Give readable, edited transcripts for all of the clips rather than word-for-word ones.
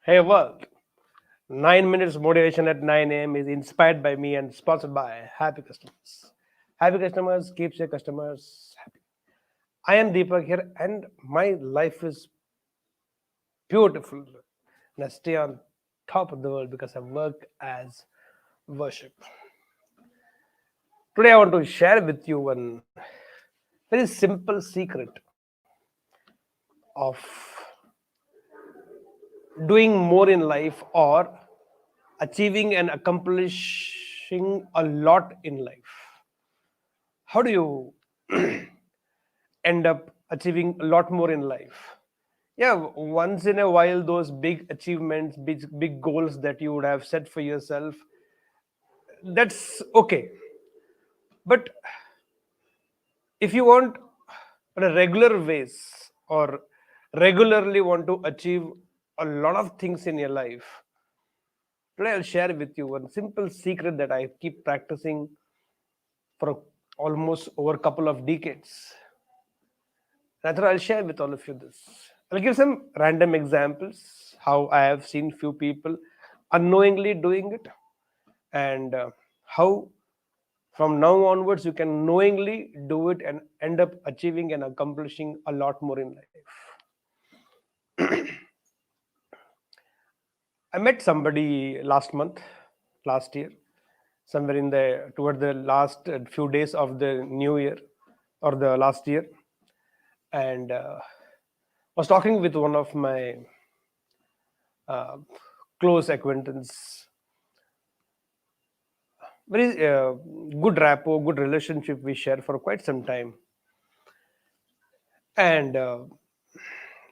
Hey world, 9 minutes motivation at 9 a.m. is inspired by me and sponsored by Happy Customers. Happy customers keeps your customers happy. I am Deepak here, and my life is beautiful. And I stay on top of the world because I work as worship. Today, I want to share with you one very simple secret of doing more in life or achieving and accomplishing a lot in life. How do you end up achieving a lot more in life? Yeah, once in a while, those big achievements, big goals that you would have set for yourself, that's okay. But if you want on a regular ways or regularly want to achieve a lot of things in your life, today I'll share with you one simple secret that I keep practicing for almost over a couple of decades. Rather, I'll share with all of you this. I'll give some random examples how I have seen few people unknowingly doing it, and how from now onwards you can knowingly do it and end up achieving and accomplishing a lot more in life. I met somebody last month, last year, somewhere in the toward the last few days of the new year or the last year, and was talking with one of my uh, close acquaintance, very good rapport, good relationship we share for quite some time. And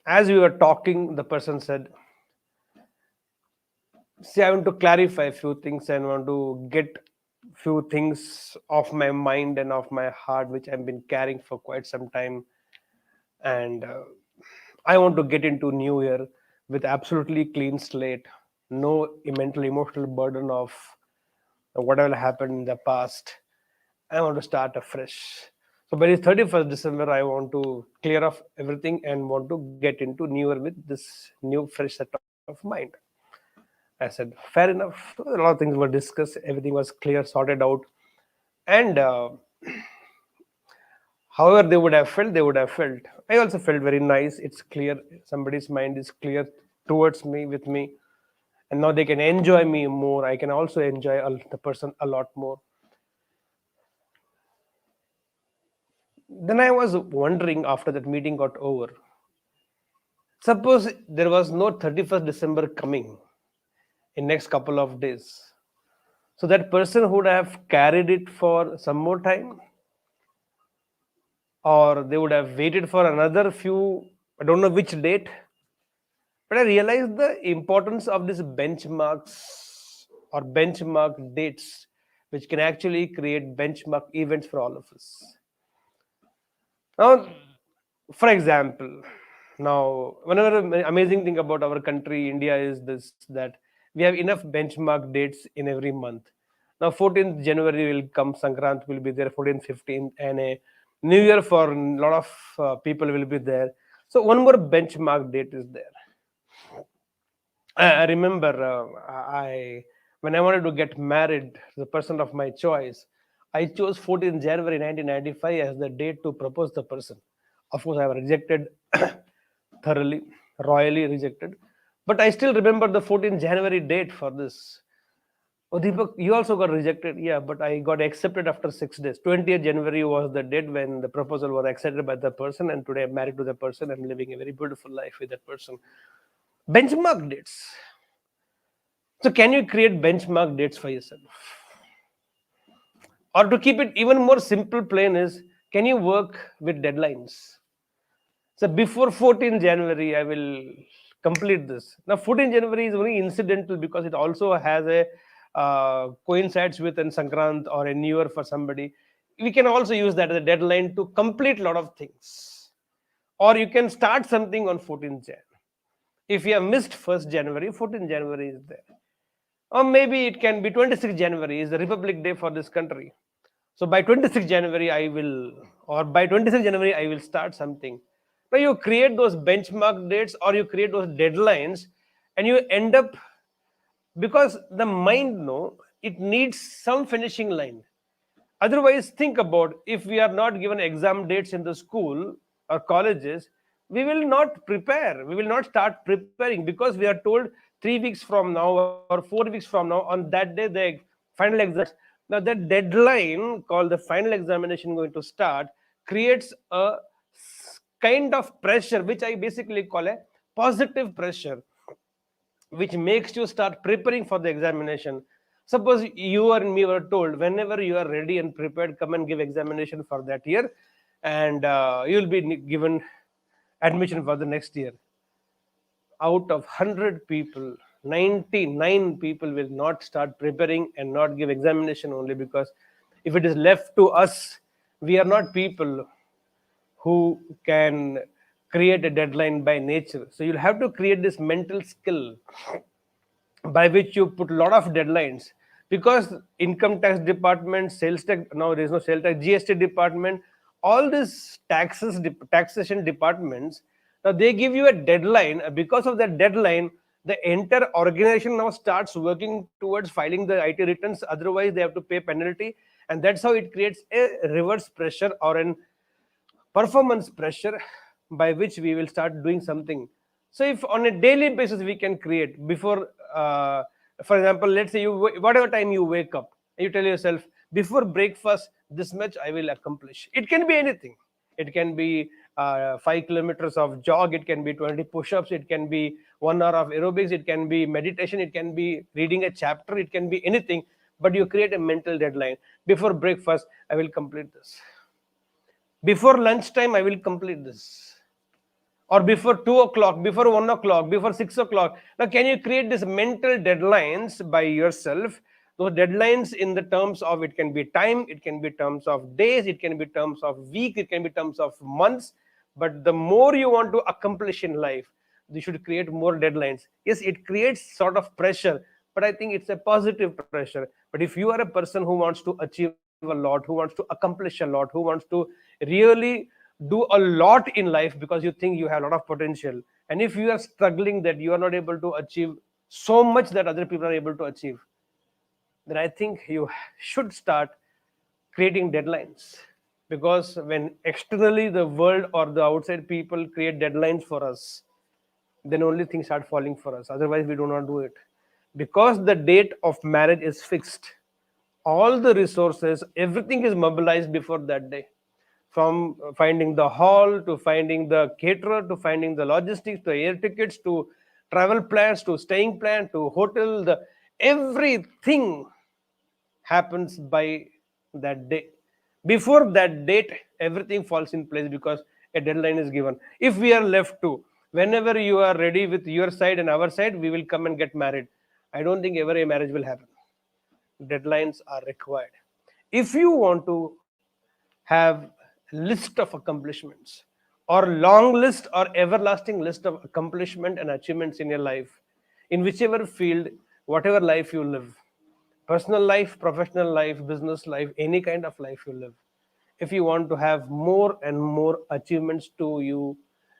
as we were talking, the person said, "See, I want to clarify a few things and want to get few things off my mind and off my heart, which I've been carrying for quite some time, and I want to get into New Year with absolutely clean slate, no mental emotional burden of whatever happened in the past. I want to start afresh. So by the 31st December, I want to clear off everything and want to get into New Year with this new fresh set of mind." I said, fair enough. A lot of things were discussed. Everything was clear, sorted out. And however they would have felt, they would have felt. I also felt very nice. It's clear. Somebody's mind is clear towards me, with me. And now they can enjoy me more. I can also enjoy the person a lot more. Then I was wondering after that meeting got over, suppose there was no 31st December coming in next couple of days. So that person would have carried it for some more time, or they would have waited for another few, I don't know which date. But I realized the importance of these benchmarks or benchmark dates, which can actually create benchmark events for all of us. Now, for example, now another amazing thing about our country, India, is this that we have enough benchmark dates in every month. Now, 14th January will come, Sankrant will be there, 14th, 15th, and a New Year for a lot of people will be there. So, one more benchmark date is there. I remember I when I wanted to get married to the person of my choice, I chose 14th January 1995 as the date to propose the person. Of course, I was rejected thoroughly, royally rejected. But I still remember the 14th January date for this. Oh, Deepak, you also got rejected. Yeah, but I got accepted after 6 days. 20th January was the date when the proposal was accepted by the person, and today I'm married to the person. I'm living a very beautiful life with that person. Benchmark dates. So, can you create benchmark dates for yourself? Or to keep it even more simple, plain is, can you work with deadlines? So, before 14th January, I will complete this. Now, 14th January is only incidental because it also has a coincides with an Sankrant or a New Year for somebody. We can also use that as a deadline to complete a lot of things. Or you can start something on 14th Jan. If you have missed 1st January, 14th January is there. Or maybe it can be 26th January is the Republic Day for this country. So by 26th January, I will, or by 26th January, I will start something. Now you create those benchmark dates or you create those deadlines, and you end up, because the mind, no, it needs some finishing line. Otherwise, think about, if we are not given exam dates in the school or colleges, we will not prepare. We will not start preparing, because we are told 3 weeks from now or 4 weeks from now, on that day, the final exam starts. Now, that deadline called the final examination going to start creates a kind of pressure, which I basically call a positive pressure, which makes you start preparing for the examination. Suppose you and me were told, whenever you are ready and prepared, come and give examination for that year, and you'll be given admission for the next year. Out of 100 people, 99 people will not start preparing and not give examination, only because if it is left to us, we are not people who can create a deadline by nature. So you'll have to create this mental skill by which you put a lot of deadlines, because income tax department, sales tax, now there is no sales tax, GST department, all these taxation departments, now they give you a deadline. Because of that deadline, the entire organization now starts working towards filing the IT returns, otherwise they have to pay penalty. And that's how it creates a reverse pressure or an performance pressure, by which we will start doing something. So if on a daily basis we can create before, for example, let's say you, whatever time you wake up, you tell yourself, before breakfast this much I will accomplish. It can be anything. It can be 5 kilometers of jog, it can be 20 push-ups, it can be 1 hour of aerobics, it can be meditation, it can be reading a chapter, it can be anything. But you create a mental deadline: before breakfast I will complete this, before lunchtime I will complete this, or before 2 o'clock, before 1 o'clock, before 6 o'clock. Now, can you create these mental deadlines by yourself? Those deadlines, in the terms of, it can be time, it can be terms of days, it can be terms of week, it can be terms of months. But the more you want to accomplish in life, you should create more deadlines. Yes, it creates sort of pressure, but I think it's a positive pressure. But if you are a person who wants to achieve a lot, who wants to accomplish a lot, who wants to really do a lot in life, because you think you have a lot of potential, and if you are struggling that you are not able to achieve so much that other people are able to achieve, then I think you should start creating deadlines. Because when externally the world or the outside people create deadlines for us, then only things start falling for us. Otherwise we do not do it. Because the date of marriage is fixed, all the resources, everything is mobilized before that day, from finding the hall to finding the caterer to finding the logistics to air tickets to travel plans to staying plan to hotel, the everything happens by that day. Before that date, everything falls in place, because a deadline is given. If we are left to, whenever you are ready with your side and our side, we will come and get married, I don't think ever a marriage will happen. Deadlines are required. If you want to have list of accomplishments, or long list or everlasting list of accomplishment and achievements in your life, in whichever field, whatever life you live, personal life, professional life, business life, any kind of life you live, if you want to have more and more achievements to you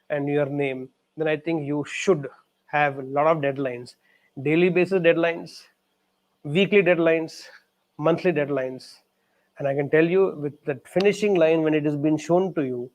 and your name, then I think you should have a lot of deadlines: daily basis deadlines, weekly deadlines, monthly deadlines. And I can tell you, with that finishing line, when it has been shown to you,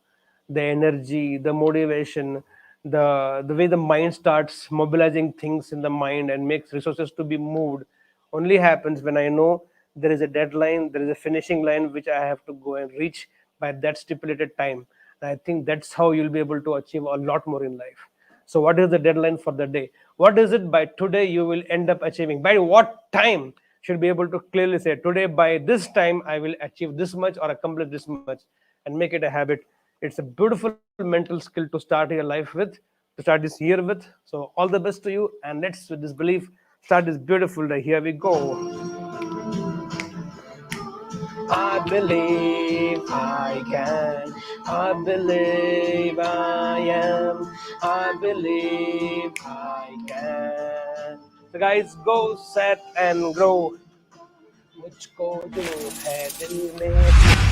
the energy, the motivation, the way the mind starts mobilizing things in the mind and makes resources to be moved, only happens when I know there is a deadline, there is a finishing line which I have to go and reach by that stipulated time. And I think that's how you'll be able to achieve a lot more in life. So, what is the deadline for the day? What is it by today you will end up achieving? By what time? Should be able to clearly say, today by this time I will achieve this much or accomplish this much, and make it a habit. It's a beautiful mental skill to start your life with, to start this year with. So, all the best to you, and let's, with this belief, start this beautiful day. Here we go. I believe I can. I believe I am. I believe I can. So, guys, go, set, and grow. मुझको जो है दिल में